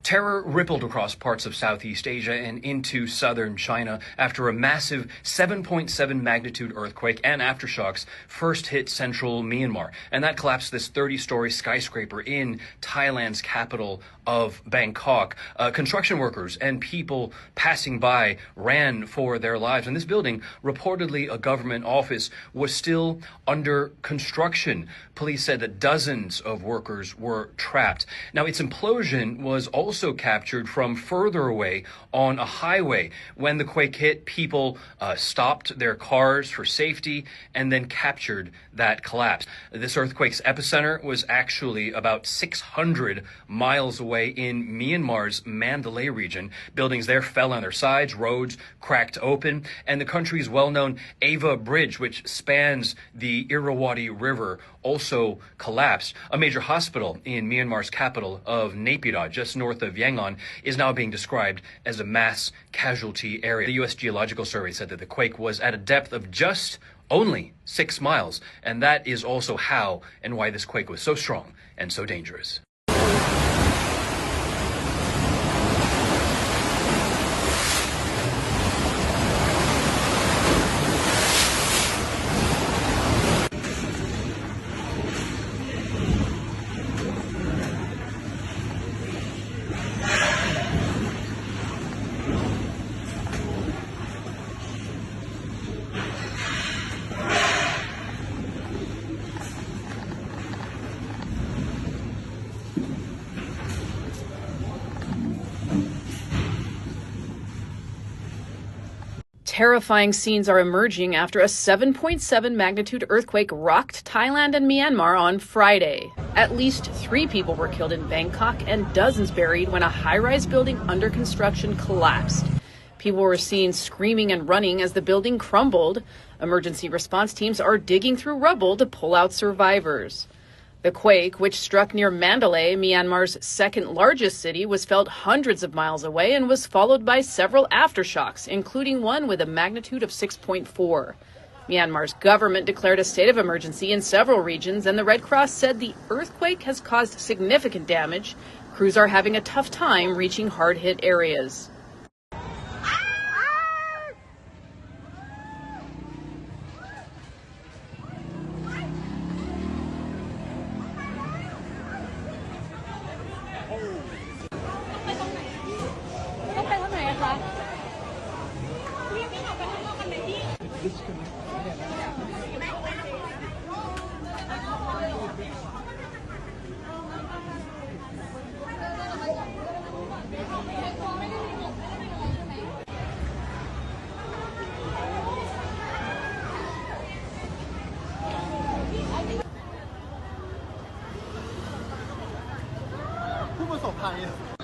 Terror rippled across parts of Southeast Asia and into southern China after a massive 7.7 magnitude earthquake and aftershocks first hit central Myanmar. And that collapsed this 30-story skyscraper in Thailand's capital of Bangkok. Construction workers and people passing by ran for their lives. And this building, reportedly a government office, was still under construction. Police said that dozens of workers were trapped. Now, its implosion was also captured from further away on a highway. When the quake hit, people stopped their cars for safety and then captured that collapse. This earthquake's epicenter was actually about 600 miles away in Myanmar's Mandalay region. Buildings there fell on their sides, roads cracked open, and the country's well-known Ava Bridge, which spans the Irrawaddy River, also collapsed. A major hospital in Myanmar's capital of Naypyidaw, just north of Yangon, is now being described as a mass casualty area. The U.S. Geological Survey said that the quake was at a depth of just only 6 miles, and that is also how and why this quake was so strong and so dangerous. Terrifying scenes are emerging after a 7.7 magnitude earthquake rocked Thailand and Myanmar on Friday. At least 3 people were killed in Bangkok and dozens buried when a high-rise building under construction collapsed. People were seen screaming and running as the building crumbled. Emergency response teams are digging through rubble to pull out survivors. The quake, which struck near Mandalay, Myanmar's second largest city, was felt hundreds of miles away and was followed by several aftershocks, including one with a magnitude of 6.4. Myanmar's government declared a state of emergency in several regions, and the Red Cross said the earthquake has caused significant damage. Crews are having a tough time reaching hard-hit areas.ผู้ประสบภัย